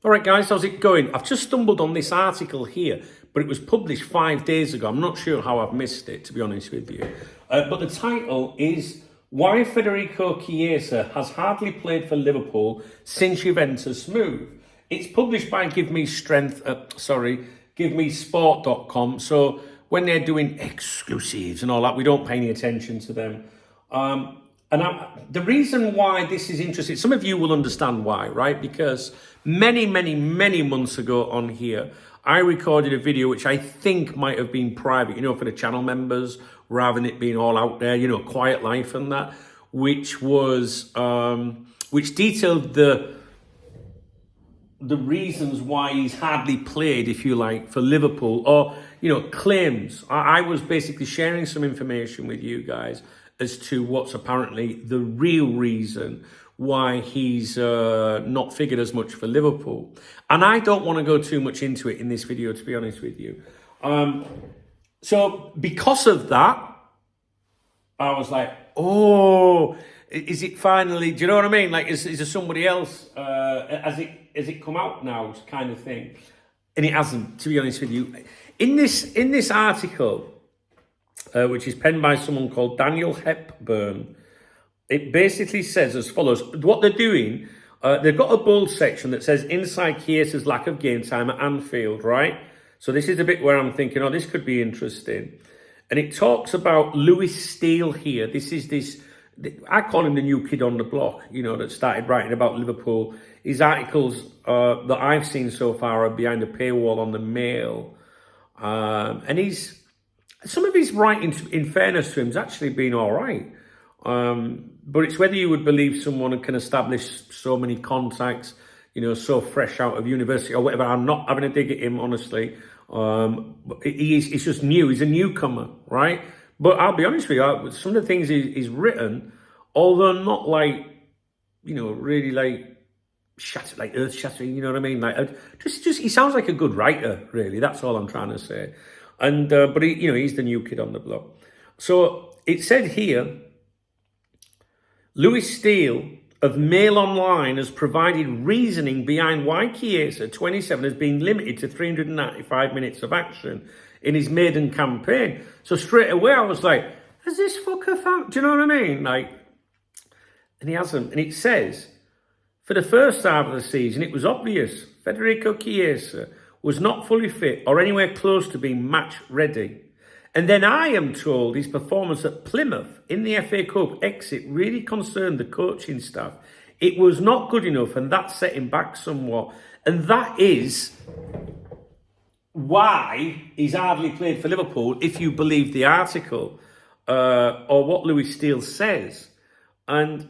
All right, guys, how's it going? I've just stumbled on this article here, but it was published 5 days ago. I'm not sure how I've missed it, to be honest with you. But the title is Why Federico Chiesa Has Hardly Played for Liverpool Since Juventus Move. It's published by GiveMeSport.com. So when they're doing exclusives and all that, we don't pay any attention to them. The reason why this is interesting, some of you will understand why, right? Because many months ago on here, I recorded a video which I think might have been private, for the channel members, rather than it being all out there, quiet life and that, which was, which detailed the reasons why he's hardly played, if you like, for Liverpool, or, claims. I was basically sharing some information with you guys as to what's apparently the real reason why he's not figured as much for Liverpool. And I don't want to go too much into it in this video, to be honest with you. So because of that, I was like, oh, is it finally, do you know what I mean? Like, is there somebody else, has it come out now, kind of thing? And it hasn't, to be honest with you. In this article, which is penned by someone called Daniel Hepburn, it basically says as follows. What they're doing, they've got a bold section that says inside Chiesa's lack of game time at Anfield, right? So this is the bit where I'm thinking, oh, this could be interesting. And it talks about Lewis Steele here. I call him the new kid on the block, that started writing about Liverpool. His articles that I've seen so far are behind the paywall on the Mail. And some of his writing, in fairness to him, has actually been all right. But it's whether you would believe someone who can establish so many contacts, so fresh out of university or whatever. I'm not having a dig at him, honestly. He's just new. He's a newcomer, right? But I'll be honest with you, some of the things he's written, although not like, really like earth shattering, you know what I mean? Like, just he sounds like a good writer, really. That's all I'm trying to say. And but he's the new kid on the block. So it said here, Lewis Steele of Mail Online has provided reasoning behind why Chiesa, 27, has been limited to 395 minutes of action in his maiden campaign. So straight away I was like, has this fucker found? Do you know what I mean? Like, and he hasn't. And it says, for the first half of the season, it was obvious Federico Chiesa was not fully fit or anywhere close to being match ready. And then I am told his performance at Plymouth in the FA Cup exit really concerned the coaching staff. It was not good enough, and that set him back somewhat. And that is why he's hardly played for Liverpool, if you believe the article or what Lewis Steele says. And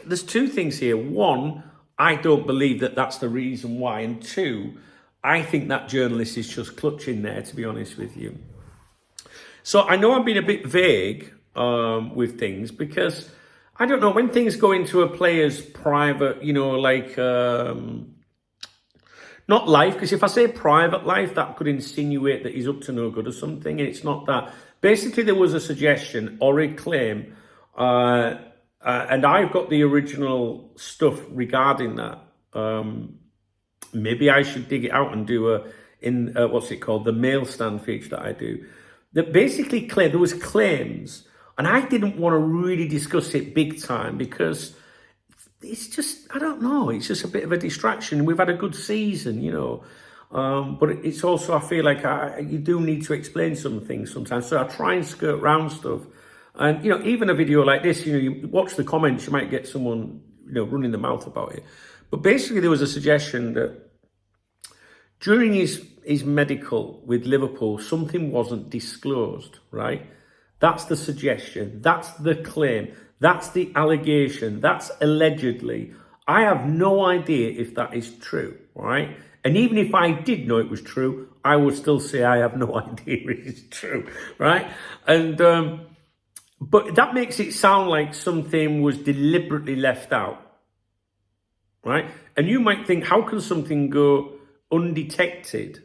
there's two things here. One, I don't believe that that's the reason why. And two, I think that journalist is just clutching there, to be honest with you. So I know I've been a bit vague with things because, I don't know, when things go into a player's private, not life, because if I say private life, that could insinuate that he's up to no good or something, and it's not that. Basically, there was a suggestion or a claim, and I've got the original stuff regarding that. Maybe I should dig it out and do the mail stand feature that I do. That basically there was claims, and I didn't want to really discuss it big time because it's just, I don't know, it's just a bit of a distraction. We've had a good season, but it's also, I feel like you do need to explain some things sometimes. So I try and skirt around stuff. And, even a video like this, you watch the comments, you might get someone, running the mouth about it. But basically there was a suggestion that during his medical with Liverpool, something wasn't disclosed, right? That's the suggestion. That's the claim. That's the allegation. That's allegedly. I have no idea if that is true, right? And even if I did know it was true, I would still say I have no idea it is true, right? And but that makes it sound like something was deliberately left out, right? And you might think, how can something go undetected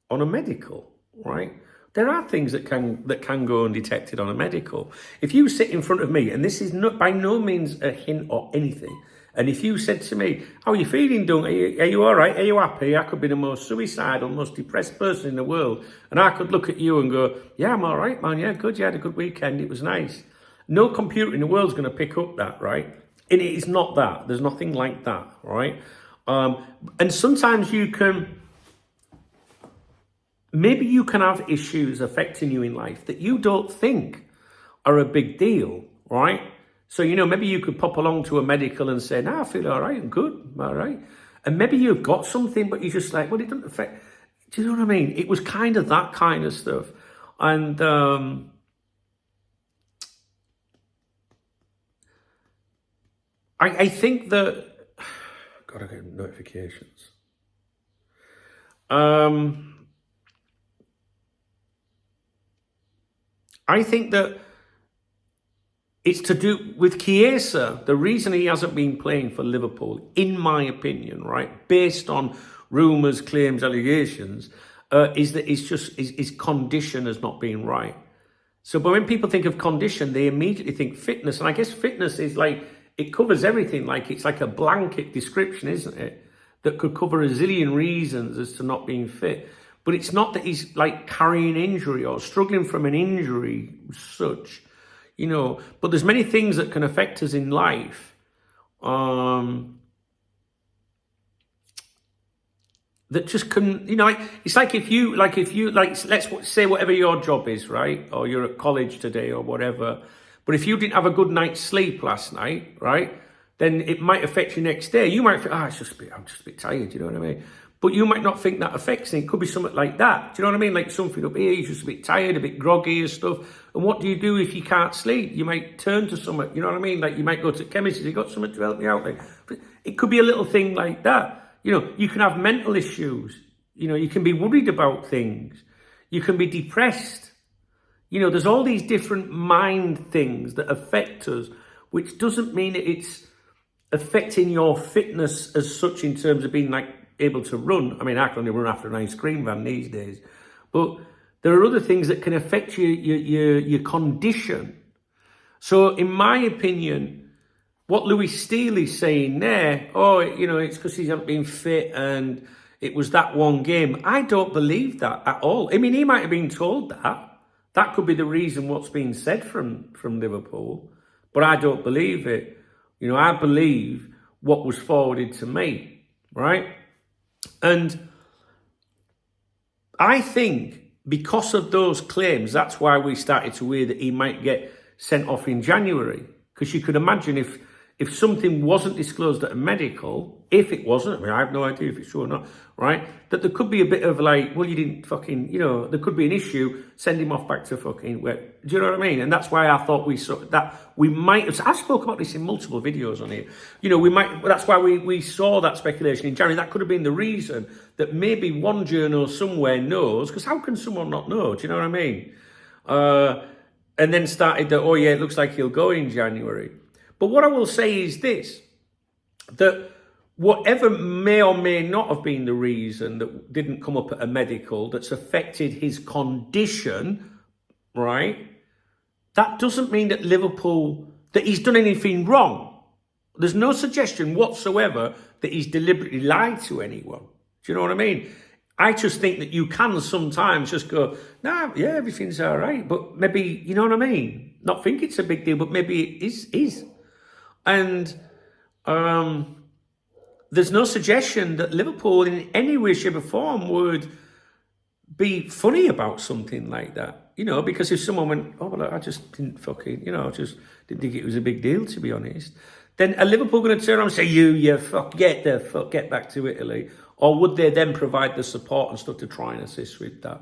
on a medical, right? There are things that can go undetected on a medical. If you sit in front of me, and this is by no means a hint or anything, And if you said to me, how are you feeling, Dunk? Are you all right? Are you happy? I could be the most suicidal, most depressed person in the world. And I could look at you and go, yeah, I'm all right, man. Yeah, good. You had a good weekend. It was nice. No computer in the world's going to pick up that, right? And it is not that. There's nothing like that, right? And sometimes maybe you can have issues affecting you in life that you don't think are a big deal, right? So, maybe you could pop along to a medical and say, I feel all right, I'm good, I'm all right. And maybe you've got something, but you're just like, well, it doesn't affect. Do you know what I mean? It was kind of that kind of stuff. And I think that, God, I get notifications. I think that it's to do with Chiesa. The reason he hasn't been playing for Liverpool, in my opinion, right, based on rumours, claims, allegations, is that his condition has not been right. So, but when people think of condition, they immediately think fitness. And I guess fitness is like, it covers everything. Like, it's like a blanket description, isn't it? That could cover a zillion reasons as to not being fit. But it's not that he's like carrying injury or struggling from an injury such, but there's many things that can affect us in life. That just can, it's like if you, let's say whatever your job is, right? Or you're at college today or whatever. But if you didn't have a good night's sleep last night, right? Then it might affect you next day. You might think, I'm just a bit tired, you know what I mean? But you might not think that affects it. It could be something like that. Do you know what I mean? Like something up here, you're just a bit tired, a bit groggy and stuff. And what do you do if you can't sleep? You might turn to something, you know what I mean? Like you might go to the chemist, you got something to help me out. Like, it could be a little thing like that. You can have mental issues. You can be worried about things. You can be depressed. There's all these different mind things that affect us, which doesn't mean that it's affecting your fitness as such in terms of being like able to run. I mean, I can only run after an ice cream van these days. But there are other things that can affect your condition. So in my opinion, what Louis Steele is saying there, it's because he hasn't been fit and it was that one game. I don't believe that at all. I mean, he might have been told that. That could be the reason what's being said from Liverpool. But I don't believe it. I believe what was forwarded to me, right? And I think because of those claims, that's why we started to hear that he might get sent off in January. Because you could imagine if something wasn't disclosed at a medical, if it wasn't, I mean, I have no idea if it's true or not, right? That there could be a bit of like, well, you didn't fucking, there could be an issue, send him off back to fucking where, do you know what I mean? And that's why I thought we might have, I spoke about this in multiple videos on here. That's why we saw that speculation in January. That could have been the reason that maybe one journal somewhere knows, because how can someone not know? Do you know what I mean? And then started that, oh yeah, it looks like he'll go in January. But what I will say is this, that whatever may or may not have been the reason that didn't come up at a medical that's affected his condition, right? That doesn't mean that that he's done anything wrong. There's no suggestion whatsoever that he's deliberately lied to anyone. Do you know what I mean? I just think that you can sometimes just go, nah, yeah, everything's all right. But maybe, you know what I mean? Not think it's a big deal, but maybe it is. And there's no suggestion that Liverpool in any way, shape or form would be funny about something like that. Because if someone went, oh, well, I just didn't fucking, I just didn't think it was a big deal, to be honest. Then are Liverpool going to turn around and say, get back to Italy? Or would they then provide the support and stuff to try and assist with that?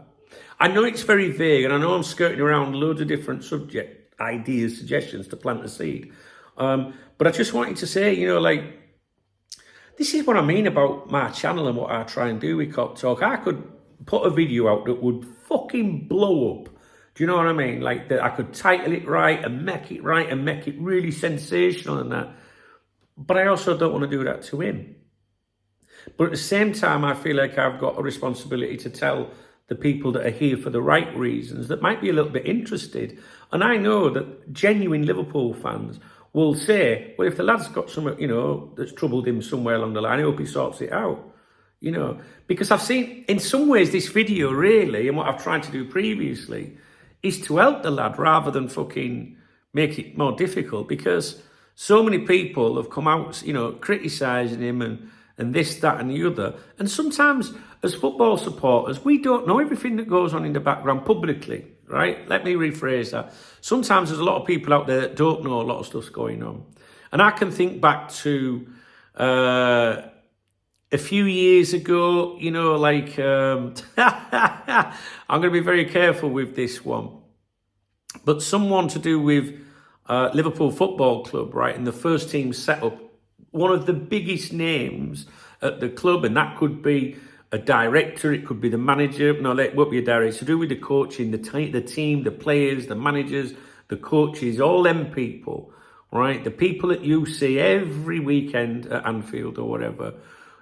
I know it's very vague, and I know I'm skirting around loads of different subject ideas, suggestions to plant the seed. But I just wanted to say, this is what I mean about my channel and what I try and do with Cop Talk. I could put a video out that would fucking blow up. Do you know what I mean? Like that I could title it right and make it right and make it really sensational and that. But I also don't want to do that to him. But at the same time, I feel like I've got a responsibility to tell the people that are here for the right reasons that might be a little bit interested. And I know that genuine Liverpool fans will say, well, if the lad's got something, that's troubled him somewhere along the line, I hope he sorts it out. Because I've seen, in some ways, this video really, and what I've tried to do previously, is to help the lad rather than fucking make it more difficult, because so many people have come out, criticising him and this, that and the other. And sometimes, as football supporters, we don't know everything that goes on in the background publicly, right? Let me rephrase that. Sometimes there's a lot of people out there that don't know a lot of stuff's going on. And I can think back to a few years ago, I'm going to be very careful with this one, but someone to do with Liverpool Football Club, right? And the first team set up one of the biggest names at the club, and that could be a director, it could be the manager. No, it won't be a director. It's to do with the coaching, the team, the players, the managers, the coaches, all them people, right? The people that you see every weekend at Anfield or whatever.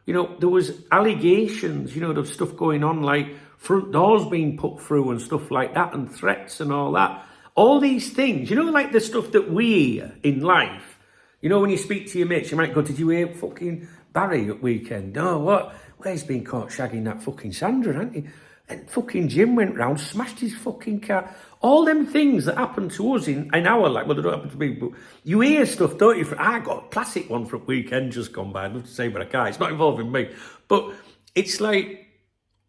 There was allegations, of stuff going on, like front doors being put through and stuff like that, and threats and all that. All these things, like the stuff that we hear in life. When you speak to your mates, you might go, did you hear fucking Barry at weekend? Oh, what? Well, he's been caught shagging that fucking Sandra, hasn't he? And fucking Jim went round, smashed his fucking car. All them things that happen to us in our life, well, they don't happen to me, but you hear stuff, don't you? I got a classic one from weekend just gone by. I'd love to say, but I can't. It's not involving me. But it's like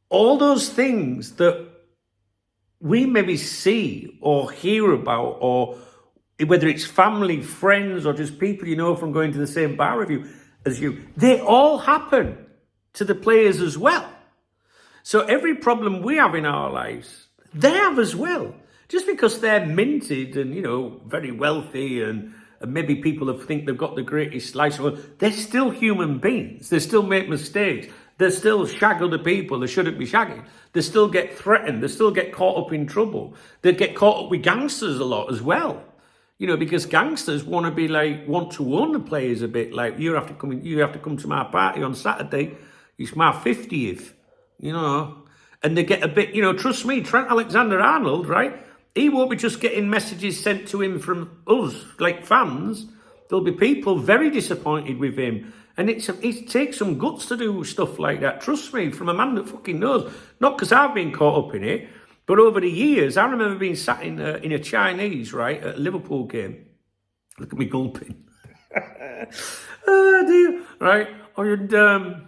all those things that we maybe see or hear about, or whether it's family, friends, or just people from going to the same bar as you, they all happen to the players as well. So every problem we have in our lives, they have as well. Just because they're minted and, very wealthy and maybe people think they've got the greatest life, they're still human beings. They still make mistakes. They still shag other people they shouldn't be shagging. They still get threatened. They still get caught up in trouble. They get caught up with gangsters a lot as well. Because gangsters want to own the players a bit. Like, you have to come to my party on Saturday. It's my 50th, And they get a bit, trust me, Trent Alexander-Arnold, right? He won't be just getting messages sent to him from us, like fans. There'll be people very disappointed with him. And it takes some guts to do stuff like that. Trust me, from a man that fucking knows. Not because I've been caught up in it, but over the years, I remember being sat in a Chinese, right, at a Liverpool game. Look at me gulping. Oh, dear. Right? And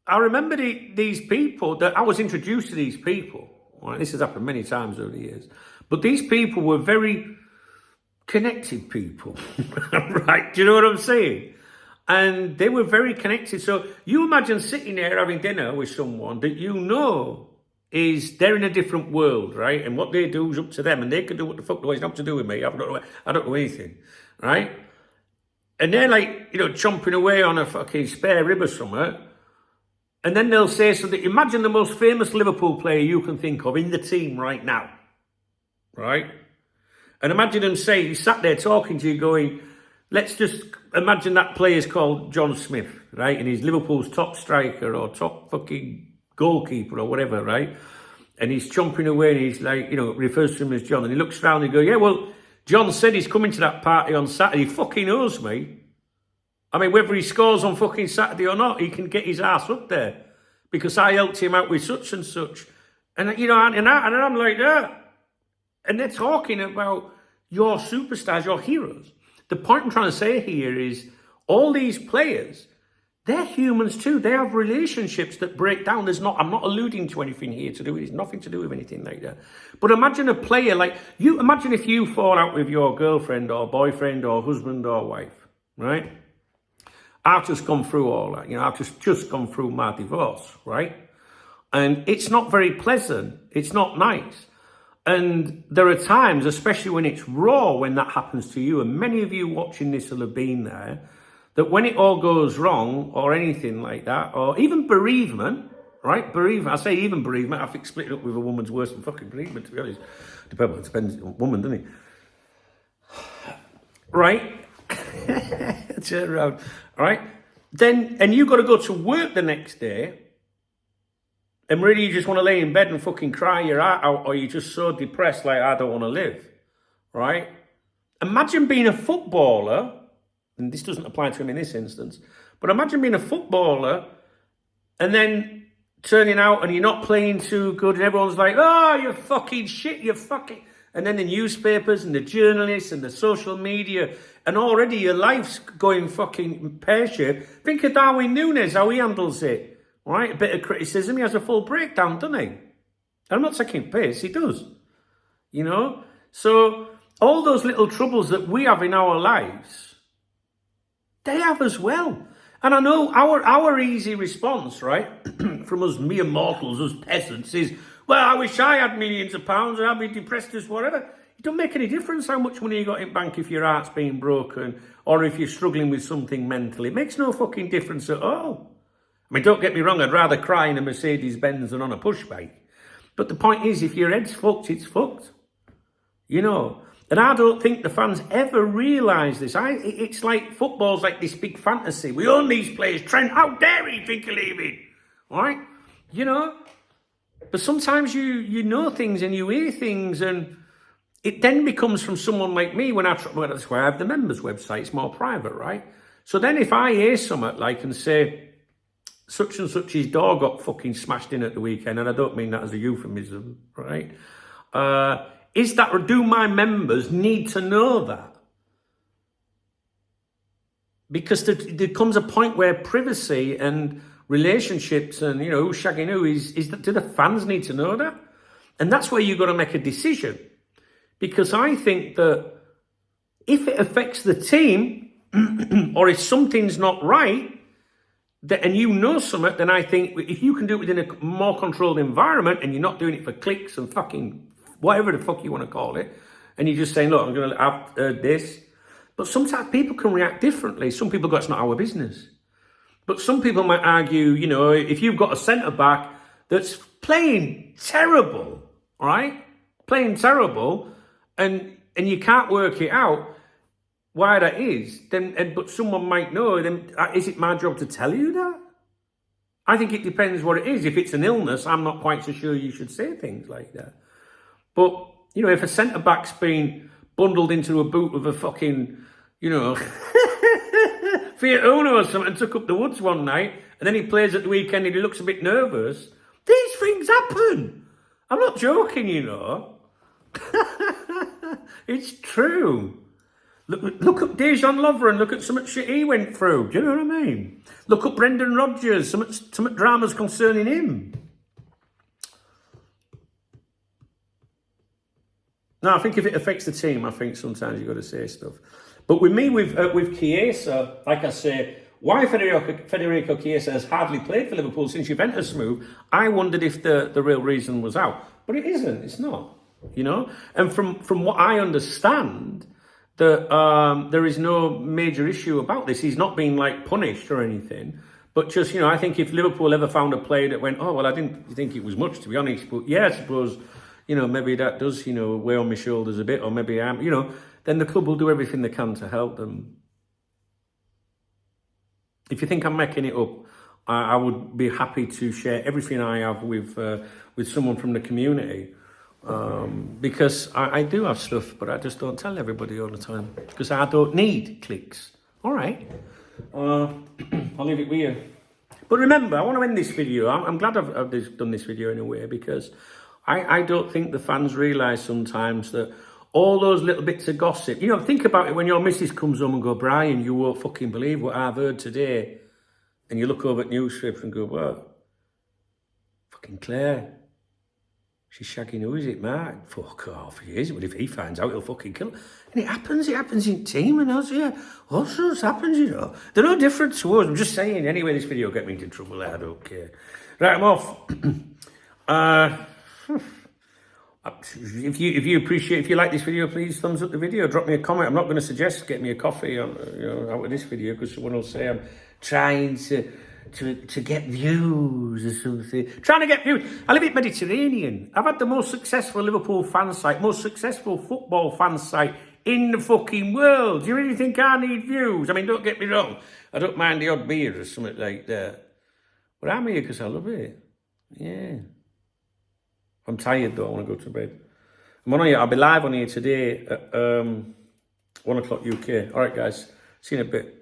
I remember these people, that I was introduced to these people. Right? This has happened many times over the years. But these people were very connected people. Right? Do you know what I'm saying? And they were very connected. So you imagine sitting there having dinner with someone that is they're in a different world, right? And what they do is up to them, and they can do what the fuck it's not to do with me. I don't know anything, right? And they're like, chomping away on a fucking spare rib or something. And then they'll say something. Imagine the most famous Liverpool player you can think of in the team right now, right? And imagine them saying, he sat there talking to you going, let's just imagine that player's called John Smith, right? And he's Liverpool's top striker or top fucking goalkeeper or whatever, right? And he's chomping away and he's like, refers to him as John. And he looks around and goes, yeah, well, John said he's coming to that party on Saturday. He fucking owes me. I mean, whether he scores on fucking Saturday or not, he can get his ass up there because I helped him out with such and such. And, and I'm like that. And they're talking about your superstars, your heroes. The point I'm trying to say here is all these players, they're humans too. They have relationships that break down. I'm not alluding to anything here to do with it. It's nothing to do with anything like that. But imagine a player imagine if you fall out with your girlfriend or boyfriend or husband or wife, right? I've just gone through all that. I've just gone through my divorce, right? And it's not very pleasant. It's not nice. And there are times, especially when it's raw, when that happens to you, and many of you watching this will have been there, that when it all goes wrong or anything like that, or even bereavement, right? Bereavement, I say even bereavement, I think splitting up with a woman's worse than fucking bereavement, to be honest. Depends on the woman, doesn't it? Right? Turn around, right? Then, and you got to go to work the next day, and really you just want to lay in bed and fucking cry your heart out, or you're just so depressed, like, I don't want to live, right? Imagine being a footballer, and this doesn't apply to him in this instance, but imagine being a footballer and then turning out and you're not playing too good and everyone's like, oh, you're fucking shit, you're fucking... And then the newspapers and the journalists and the social media, and already your life's going fucking pear-shaped. Think of Darwin Núñez, how he handles it, right? A bit of criticism, he has a full breakdown, doesn't he? And I'm not taking piss, he does, you know? So all those little troubles that we have in our lives, they have as well. And I know our easy response, right, from us mere mortals, us peasants, is, well, I wish I had millions of pounds, or I'd be depressed as whatever. It don't make any difference how much money you got in bank if your heart's being broken, or if you're struggling with something mentally. It makes no fucking difference at all. I mean, don't get me wrong, I'd rather cry in a Mercedes-Benz than on a push bike. But the point is, if your head's fucked, it's fucked. You know? And I don't think the fans ever realise this. It's like football's like this big fantasy. We own these players. Trent, how dare he think of leaving? All right? You know? But sometimes you know things and you hear things, and it then becomes from someone like me well, that's why I have the members website. It's more private, right? So then if I hear something like and say, such and such's door got fucking smashed in at the weekend, and I don't mean that as a euphemism, right? Do my members need to know that? Because there comes a point where privacy and relationships and, you know, who's shagging who do the fans need to know that? And that's where you've got to make a decision. Because I think that if it affects the team, or if something's not right, and you know something, then I think if you can do it within a more controlled environment and you're not doing it for clicks and fucking whatever the fuck you want to call it, and you're just saying, look, I'm going to have this. But sometimes people can react differently. Some people go, it's not our business. But some people might argue, you know, if you've got a centre-back that's playing terrible, right? Playing terrible, and you can't work it out why that is, but someone might know, then is it my job to tell you that? I think it depends what it is. If it's an illness, I'm not quite so sure you should say things like that. But, you know, if a centre-back's been bundled into a boot of a fucking, you know, Fiat Uno or something and took up the woods one night, and then he plays at the weekend and he looks a bit nervous, these things happen. I'm not joking, you know. It's true. Look up Dejan Lovren, look at some shit he went through. Do you know what I mean? Look up Brendan Rodgers, some dramas concerning him. No, I think if it affects the team, I think sometimes you've got to say stuff. But with me, with Chiesa, like I say, why Federico Chiesa has hardly played for Liverpool since Juventus move, I wondered if the real reason was out. But it isn't, it's not, you know? And from what I understand, that there is no major issue about this. He's not being, like, punished or anything. But just, you know, I think if Liverpool ever found a player that went, oh, well, I didn't think it was much, to be honest. But, yeah, I suppose, you know, maybe that does, you know, weigh on my shoulders a bit, or maybe I'm, you know, then the club will do everything they can to help them. If you think I'm making it up, I would be happy to share everything I have with someone from the community. Because I do have stuff, but I just don't tell everybody all the time. Because I don't need clicks. All right. I'll leave it with you. But remember, I want to end this video. I'm glad I've done this video in a way, because I don't think the fans realise sometimes that all those little bits of gossip, you know, think about it when your missus comes home and go, Brian, you won't fucking believe what I've heard today. And you look over at newspaper and go, what? Fucking Claire. She's shagging, who is it, Mark? Fuck off, he is. But if he finds out, he'll fucking kill her. And it happens in team and us, yeah. Also, it happens, you know. They're no different to us. I'm just saying, anyway, this video will get me into trouble, I don't care. Right, I'm off. If you like this video, please thumbs up the video, drop me a comment. I'm not going to suggest get me a coffee on, you know, out of this video, because someone will say I'm trying to get views or something. Trying to get views. I live in Mediterranean. I've had the most successful Liverpool fan site, most successful football fan site in the fucking world. Do you really think I need views? I mean, don't get me wrong. I don't mind the odd beer or something like that. But I'm here because I love it. Yeah. I'm tired though, I want to go to bed. I'll be live on here today at 1 o'clock UK. All right, guys. See you in a bit.